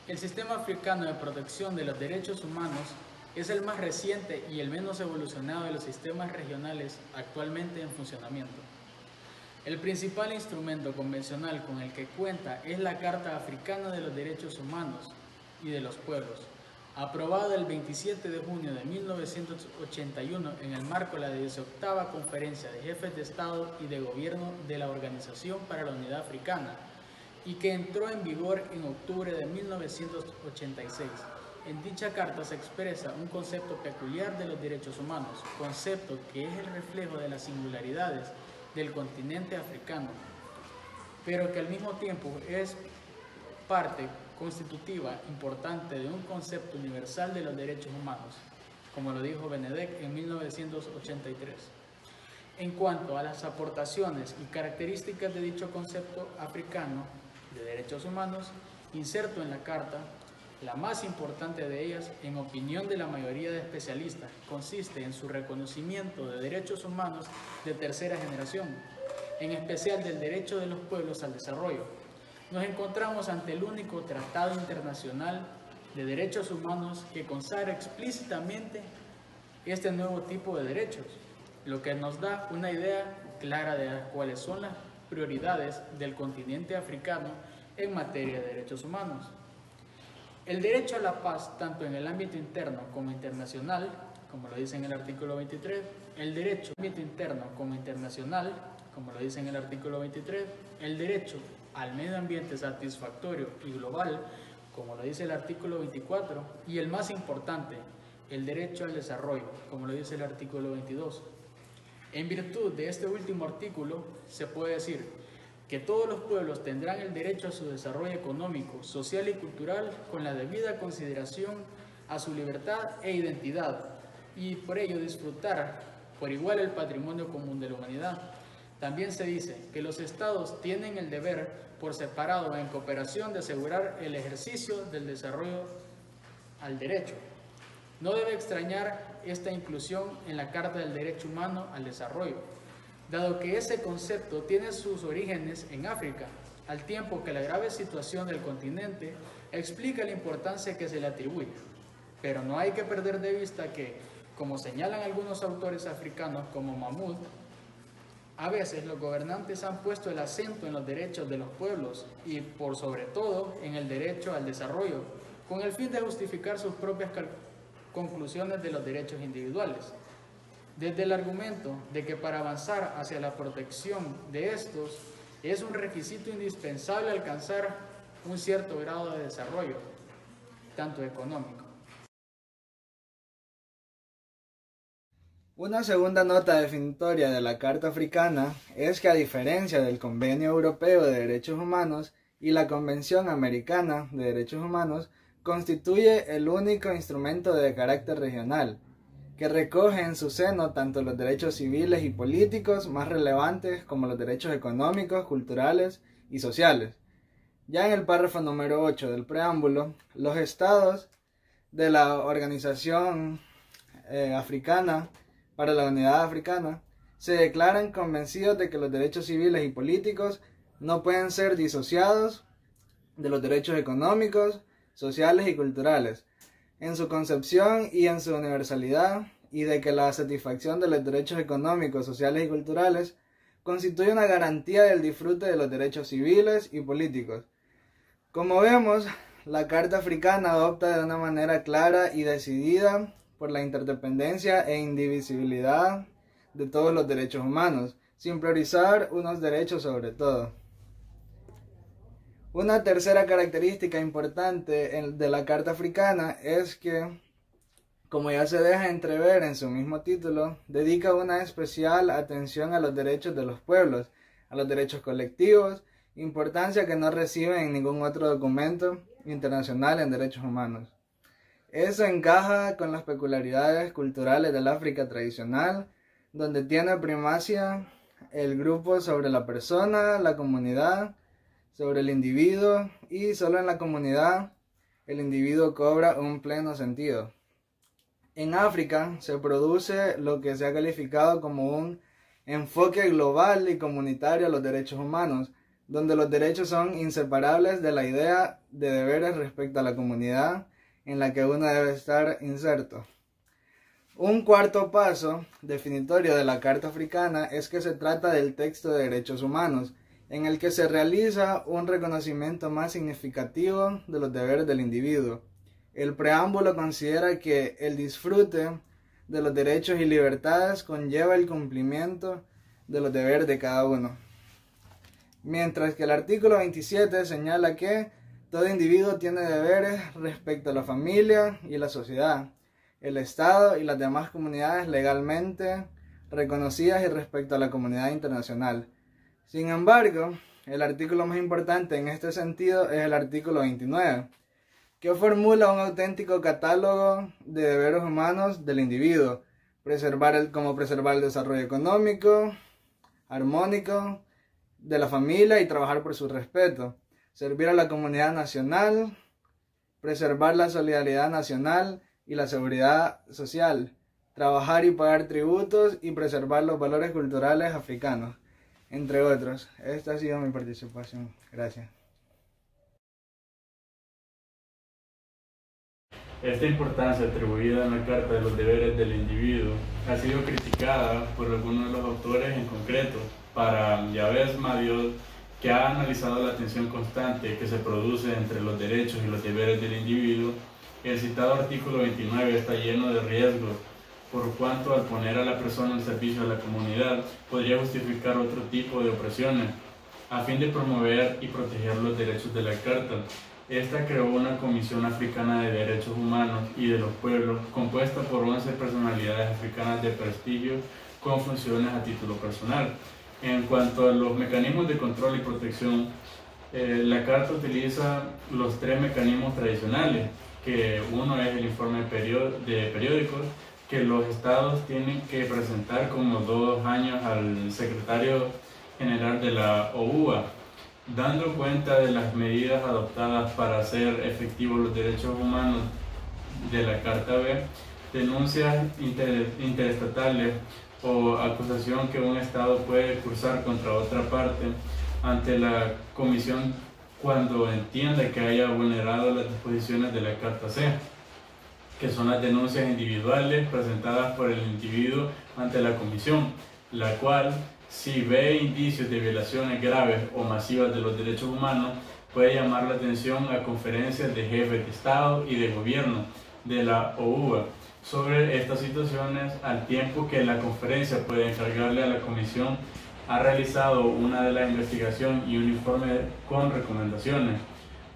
El sistema africano de protección de los derechos humanos es el más reciente y el menos evolucionado de los sistemas regionales actualmente en funcionamiento. El principal instrumento convencional con el que cuenta es la Carta Africana de los Derechos Humanos y de los Pueblos, aprobada el 27 de junio de 1981 en el marco de la 18ª Conferencia de Jefes de Estado y de Gobierno de la Organización para la Unidad Africana, y que entró en vigor en octubre de 1986. En dicha carta se expresa un concepto peculiar de los derechos humanos, concepto que es el reflejo de las singularidades del continente africano, pero que al mismo tiempo es parte constitutiva importante de un concepto universal de los derechos humanos, como lo dijo Benedek en 1983. En cuanto a las aportaciones y características de dicho concepto africano de derechos humanos, inserto en la Carta, la más importante de ellas, en opinión de la mayoría de especialistas, consiste en su reconocimiento de derechos humanos de tercera generación, en especial del derecho de los pueblos al desarrollo. Nos encontramos ante el único tratado internacional de derechos humanos que consagra explícitamente este nuevo tipo de derechos, lo que nos da una idea clara de cuáles son las prioridades del continente africano en materia de derechos humanos. El derecho a la paz, tanto en el ámbito interno como internacional, como lo dice en el artículo 23, el derecho al ámbito interno como internacional, como lo dice en el artículo 23, el derecho al medio ambiente satisfactorio y global, como lo dice el artículo 24, y el más importante, el derecho al desarrollo, como lo dice el artículo 22. En virtud de este último artículo, se puede decir que todos los pueblos tendrán el derecho a su desarrollo económico, social y cultural con la debida consideración a su libertad e identidad, y por ello disfrutar por igual el patrimonio común de la humanidad. También se dice que los estados tienen el deber, por separado en cooperación, de asegurar el ejercicio del desarrollo al derecho. No debe extrañar esta inclusión en la Carta del Derecho Humano al Desarrollo, dado que ese concepto tiene sus orígenes en África, al tiempo que la grave situación del continente explica la importancia que se le atribuye. Pero no hay que perder de vista que, como señalan algunos autores africanos como Mahmoud, a veces los gobernantes han puesto el acento en los derechos de los pueblos y, por sobre todo, en el derecho al desarrollo, con el fin de justificar sus propias conclusiones de los derechos individuales. Desde el argumento de que para avanzar hacia la protección de estos es un requisito indispensable alcanzar un cierto grado de desarrollo, tanto económico. Una segunda nota definitoria de la Carta Africana es que, a diferencia del Convenio Europeo de Derechos Humanos y la Convención Americana de Derechos Humanos, constituye el único instrumento de carácter regional, que recoge en su seno tanto los derechos civiles y políticos más relevantes como los derechos económicos, culturales y sociales. Ya en el párrafo número 8 del preámbulo, los estados de la Organización Africana para la Unidad Africana se declaran convencidos de que los derechos civiles y políticos no pueden ser disociados de los derechos económicos, sociales y culturales, en su concepción y en su universalidad, y de que la satisfacción de los derechos económicos, sociales y culturales constituye una garantía del disfrute de los derechos civiles y políticos. Como vemos, la Carta Africana adopta de una manera clara y decidida por la interdependencia e indivisibilidad de todos los derechos humanos, sin priorizar unos derechos sobre todo. Una tercera característica importante de la Carta Africana es que, como ya se deja entrever en su mismo título, dedica una especial atención a los derechos de los pueblos, a los derechos colectivos, importancia que no reciben en ningún otro documento internacional en derechos humanos. Eso encaja con las peculiaridades culturales del África tradicional, donde tiene primacia el grupo sobre la persona, la comunidad, sobre el individuo, y solo en la comunidad el individuo cobra un pleno sentido. En África se produce lo que se ha calificado como un enfoque global y comunitario a los derechos humanos, donde los derechos son inseparables de la idea de deberes respecto a la comunidad en la que uno debe estar inserto. Un cuarto paso definitorio de la Carta Africana es que se trata del texto de derechos humanos, en el que se realiza un reconocimiento más significativo de los deberes del individuo. El preámbulo considera que el disfrute de los derechos y libertades conlleva el cumplimiento de los deberes de cada uno. Mientras que el artículo 27 señala que todo individuo tiene deberes respecto a la familia y la sociedad, el Estado y las demás comunidades legalmente reconocidas y respecto a la comunidad internacional. Sin embargo, el artículo más importante en este sentido es el artículo 29, que formula un auténtico catálogo de deberes humanos del individuo, como preservar el desarrollo económico, armónico, de la familia y trabajar por su respeto, servir a la comunidad nacional, preservar la solidaridad nacional y la seguridad social, trabajar y pagar tributos y preservar los valores culturales africanos, entre otros. Esta ha sido mi participación. Gracias. Esta importancia atribuida en la Carta de los Deberes del Individuo ha sido criticada por algunos de los autores en concreto. Para Yves Madiot, que ha analizado la tensión constante que se produce entre los derechos y los deberes del individuo, el citado artículo 29 está lleno de riesgos, por cuanto al poner a la persona al servicio de la comunidad podría justificar otro tipo de opresiones. A fin de promover y proteger los derechos de la Carta, esta creó una Comisión Africana de Derechos Humanos y de los Pueblos, compuesta por 11 personalidades africanas de prestigio con funciones a título personal. En cuanto a los mecanismos de control y protección, la Carta utiliza los 3 mecanismos tradicionales, que uno es el informe de periódicos, que los estados tienen que presentar como 2 años al secretario general de la OUA, dando cuenta de las medidas adoptadas para hacer efectivos los derechos humanos de la Carta B, denuncias interestatales o acusación que un Estado puede cursar contra otra parte ante la Comisión cuando entiende que haya vulnerado las disposiciones de la Carta C, que son las denuncias individuales presentadas por el individuo ante la Comisión, la cual, si ve indicios de violaciones graves o masivas de los derechos humanos, puede llamar la atención a conferencias de jefes de Estado y de gobierno de la OUA sobre estas situaciones, al tiempo que la conferencia puede encargarle a la Comisión ha realizado una de la investigación y un informe con recomendaciones.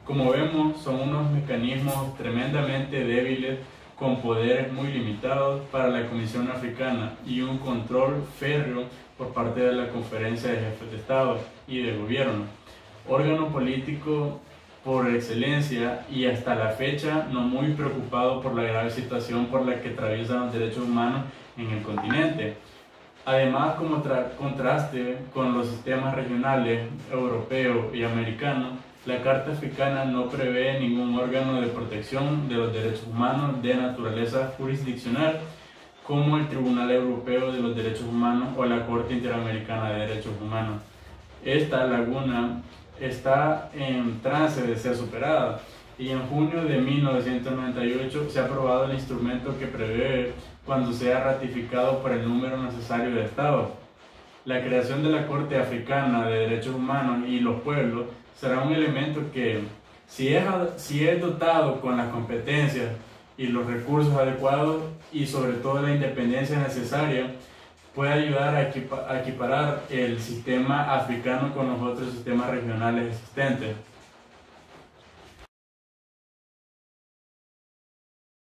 Como vemos, son unos mecanismos tremendamente débiles con poderes muy limitados para la Comisión Africana y un control férreo por parte de la Conferencia de Jefes de Estado y de Gobierno, órgano político por excelencia y hasta la fecha no muy preocupado por la grave situación por la que atraviesan los derechos humanos en el continente. Además, como contraste con los sistemas regionales europeo y americano, la Carta Africana no prevé ningún órgano de protección de los derechos humanos de naturaleza jurisdiccional, como el Tribunal Europeo de los Derechos Humanos o la Corte Interamericana de Derechos Humanos. Esta laguna está en trance de ser superada y en junio de 1998 se ha aprobado el instrumento que prevé cuando sea ratificado por el número necesario de estados. La creación de la Corte Africana de Derechos Humanos y los Pueblos será un elemento que, si es dotado con las competencias y los recursos adecuados y sobre todo la independencia necesaria, puede ayudar a equiparar el sistema africano con los otros sistemas regionales existentes.